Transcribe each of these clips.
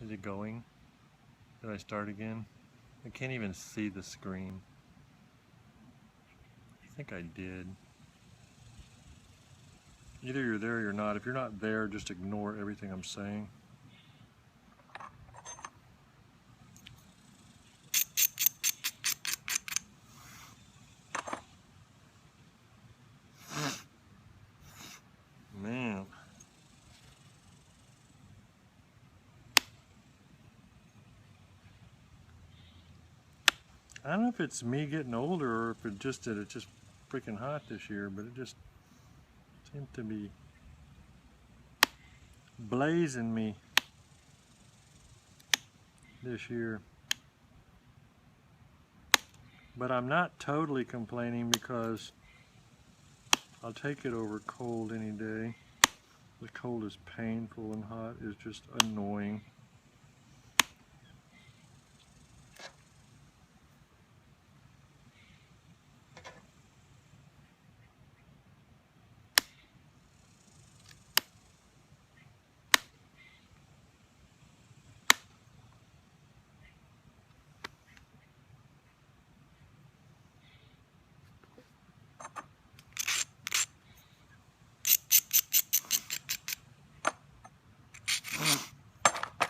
Is it going? Did I start again? I can't even see the screen. I think I did. Either you're there or you're not. If you're not there, just ignore everything I'm saying. Man. I don't know if it's me getting older or if it's just freaking hot this year, but it just seems to be blazing me this year. But I'm not totally complaining because I'll take it over cold any day. The cold is painful and hot is just annoying.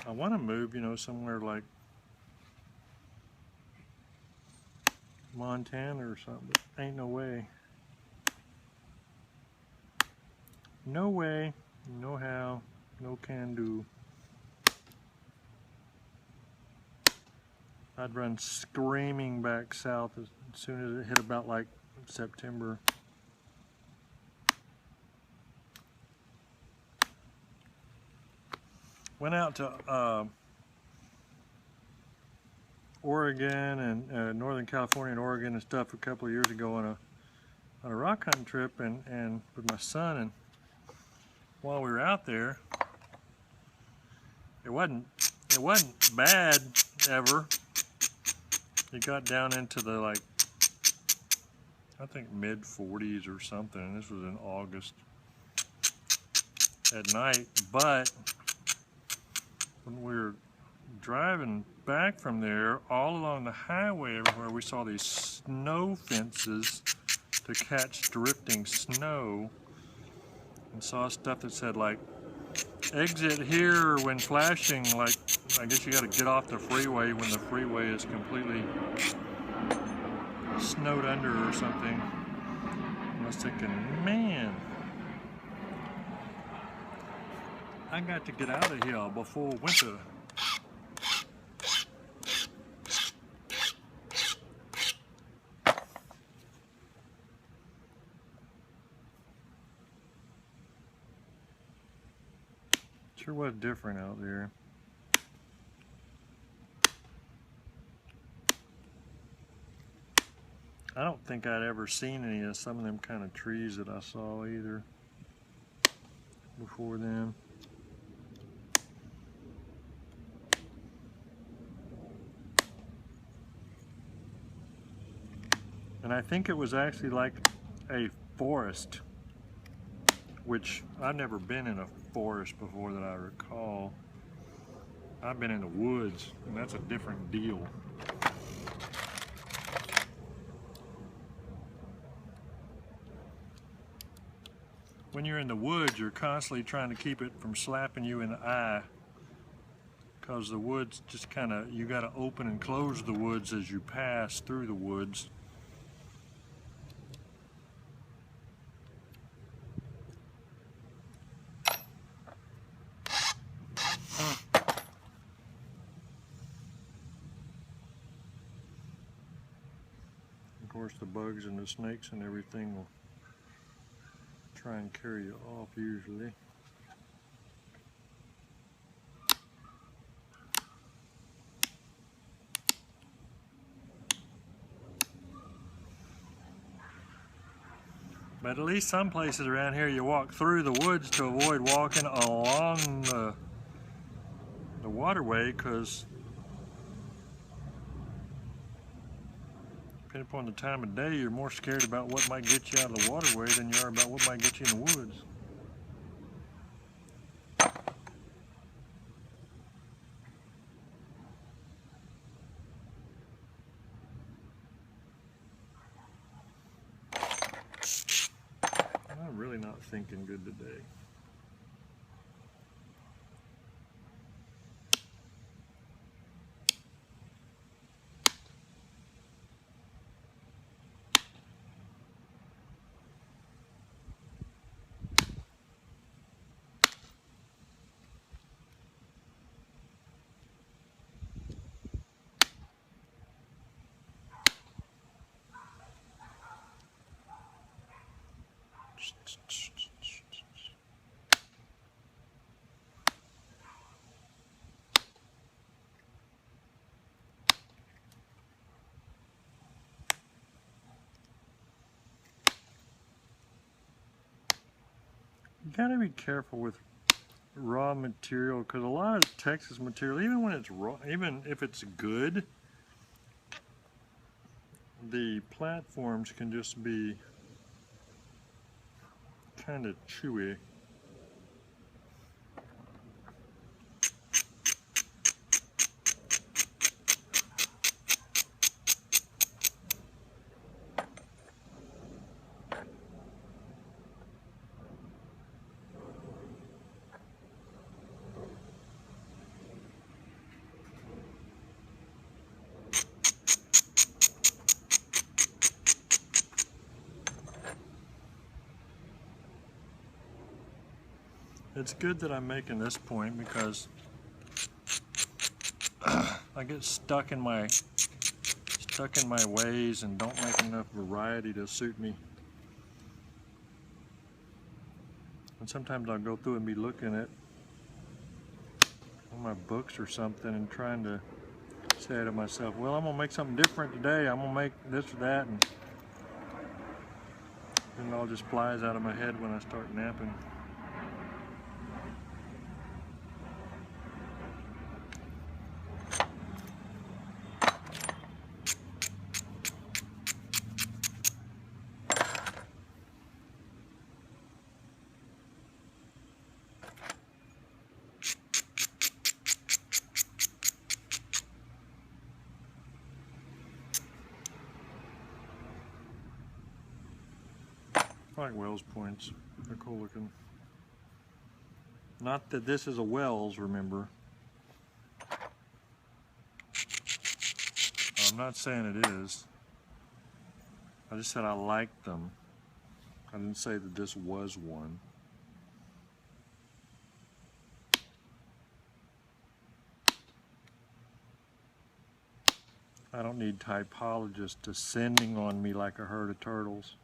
I want to move, somewhere like Montana or something, but ain't no way. No way, no how, no can do. I'd run screaming back south as soon as it hit about like September. Went out to Oregon and Northern California and Oregon and stuff a couple of years ago on a rock hunting trip and with my son, and while we were out there, it wasn't bad ever. It got down into the I think mid 40s or something, and this was in August at night. But when we were driving back from there, all along the highway everywhere, we saw these snow fences to catch drifting snow, and saw stuff that said like exit here when flashing, like I guess you got to get off the freeway when the freeway is completely snowed under or something. I was thinking, man, I got to get out of here before winter. Sure was different out there. I don't think I'd ever seen any of some of them kind of trees that I saw either before then. And I think it was actually like a forest, which I've never been in a forest before that I recall. I've been in the woods, and that's a different deal. When you're in the woods, you're constantly trying to keep it from slapping you in the eye, because the woods just kind of, you got to open and close the woods as you pass through the woods. Of course, the bugs and the snakes and everything will try and carry you off usually. But at least some places around here you walk through the woods to avoid walking along the waterway, because depending upon the time of day, you're more scared about what might get you out of the waterway than you are about what might get you in the woods. not thinking good today. You gotta be careful with raw material, because a lot of Texas material, even when it's raw, even if it's good, the platforms can just be kind of chewy. It's good that I'm making this point because I get stuck in my ways and don't make enough variety to suit me. And sometimes I'll go through and be looking at my books or something and trying to say to myself, well, I'm gonna make something different today, I'm gonna make this or that, and it all just flies out of my head when I start napping. I like Wells points, they're cool looking. Not that this is a Wells, remember. I'm not saying it is. I just said I liked them. I didn't say that this was one. I don't need typologists descending on me like a herd of turtles.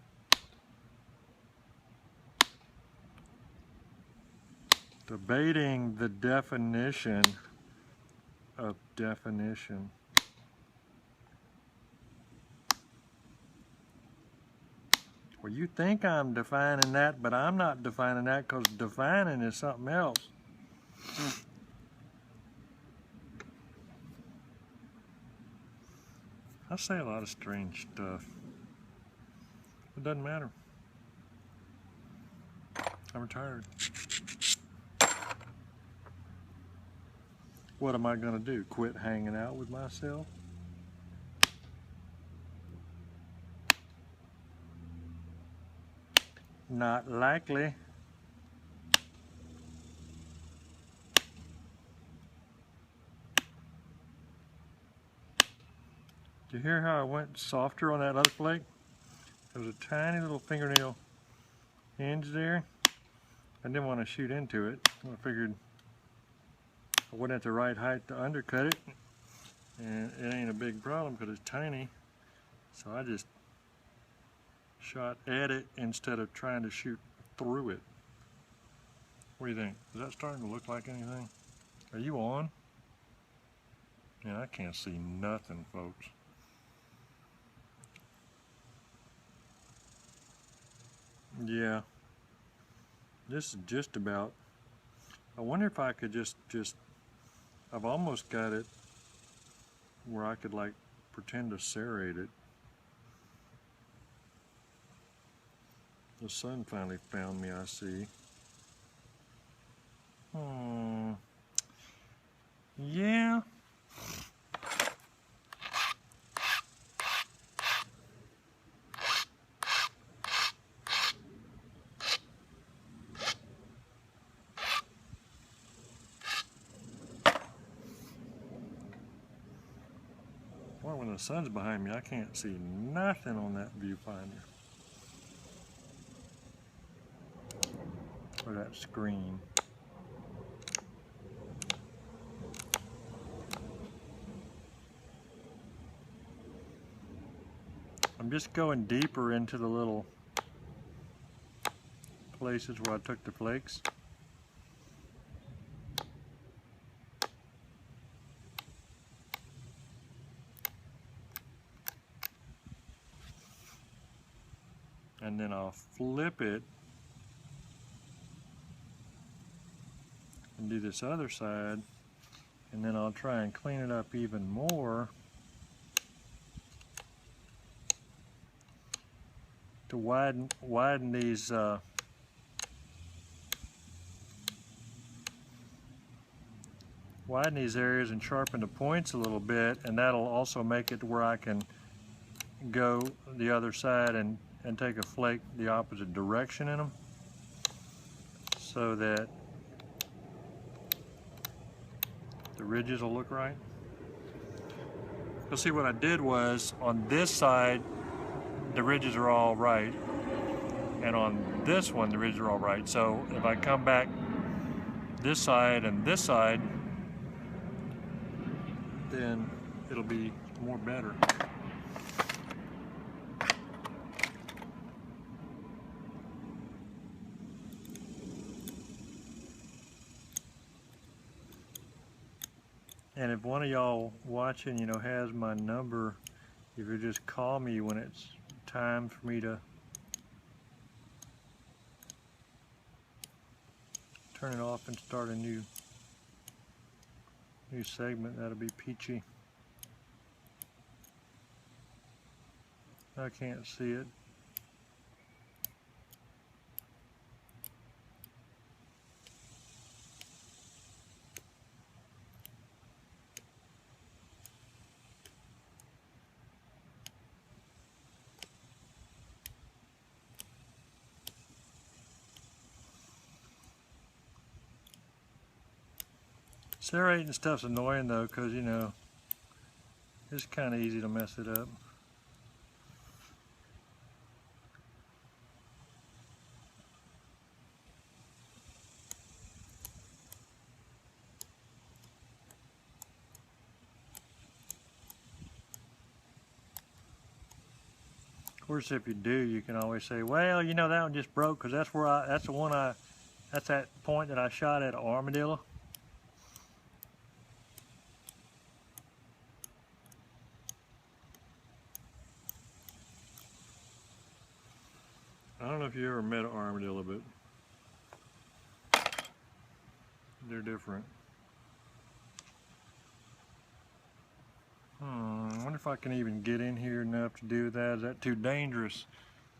Debating the definition of definition. Well, you think I'm defining that, but I'm not defining that, because defining is something else. I say a lot of strange stuff. It doesn't matter. I'm retired. What am I going to do? Quit hanging out with myself? Not likely. Do you hear how I went softer on that other flake? There was a tiny little fingernail hinge there. I didn't want to shoot into it. I figured I wasn't at the right height to undercut it, and it ain't a big problem because it's tiny. So I just shot at it instead of trying to shoot through it. What do you think? Is that starting to look like anything? Are you on? Yeah, I can't see nothing, folks. Yeah, this is just about. I wonder if I could just I've almost got it where I could like pretend to serrate it. The sun finally found me, I see. Yeah. when the sun's behind me, I can't see nothing on that viewfinder or that screen. I'm just going deeper into the little places where I took the flakes. And then I'll flip it and do this other side, and then I'll try and clean it up even more to widen these areas and sharpen the points a little bit, and that'll also make it to where I can go the other side and take a flake the opposite direction in them, so that the ridges will look right. You'll see what I did was, on this side the ridges are all right, and on this one the ridges are all right. So if I come back this side and this side, then it'll be more better. And if one of y'all watching, has my number, if you just call me when it's time for me to turn it off and start a new segment, that'll be peachy. I can't see it. Serrating stuff's annoying though, because it's kind of easy to mess it up. Of course, if you do, you can always say, well, that one just broke because that's that point that I shot at an armadillo. I don't know if you ever met an armadillo, but they're different. I wonder if I can even get in here enough to do that. Is that too dangerous?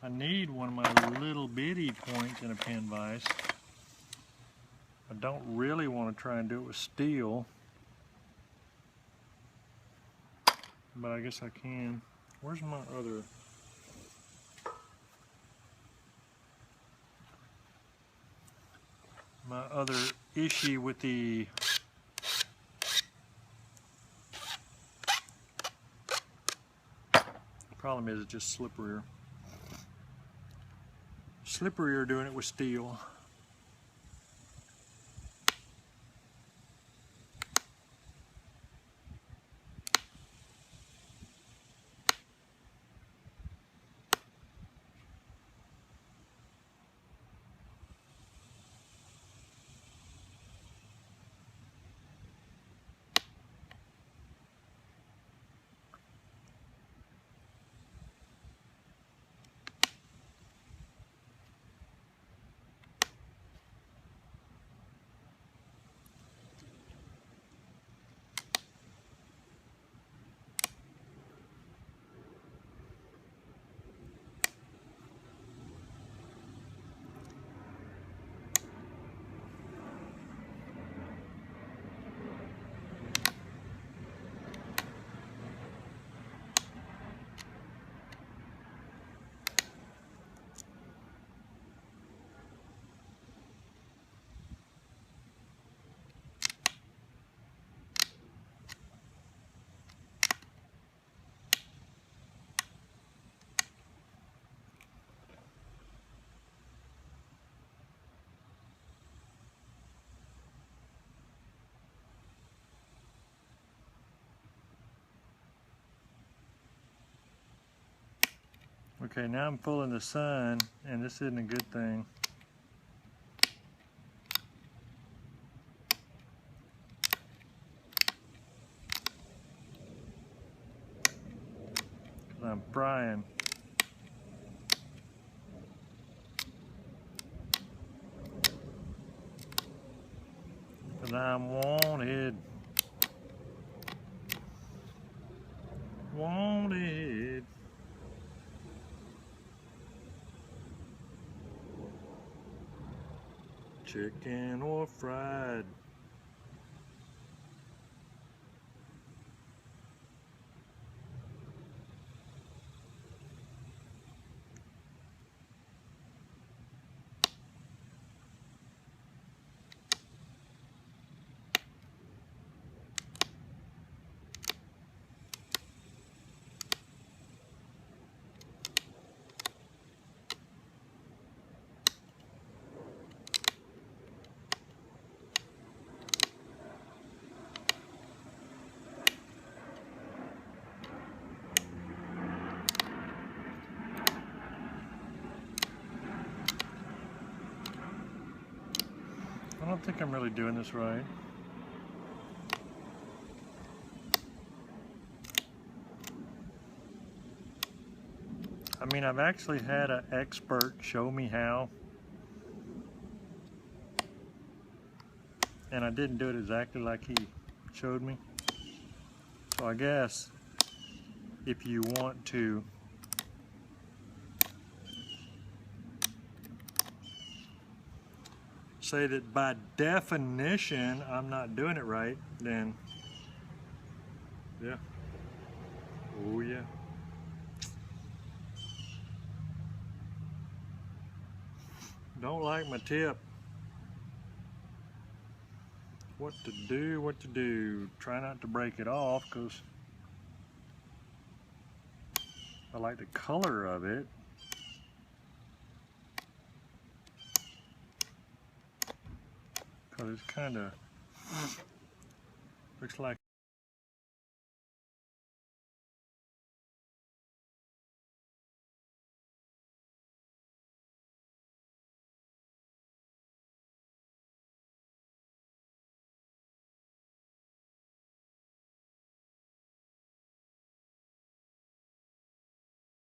I need one of my little bitty points in a pin vise. I don't really want to try and do it with steel, but I guess I can. Where's my other? My other issue with the problem is it's just slipperier. Slipperier doing it with steel. Okay, now I'm full in the sun, and this isn't a good thing. I'm frying. But I'm wanted. Wanted. Chicken or fried. I don't think I'm really doing this right. I mean, I've actually had an expert show me how, and I didn't do it exactly like he showed me. So I guess if you want to say that by definition I'm not doing it right, then yeah. Oh yeah. Don't like my tip. What to do, what to do. Try not to break it off because I like the color of it. Because it's kind of looks like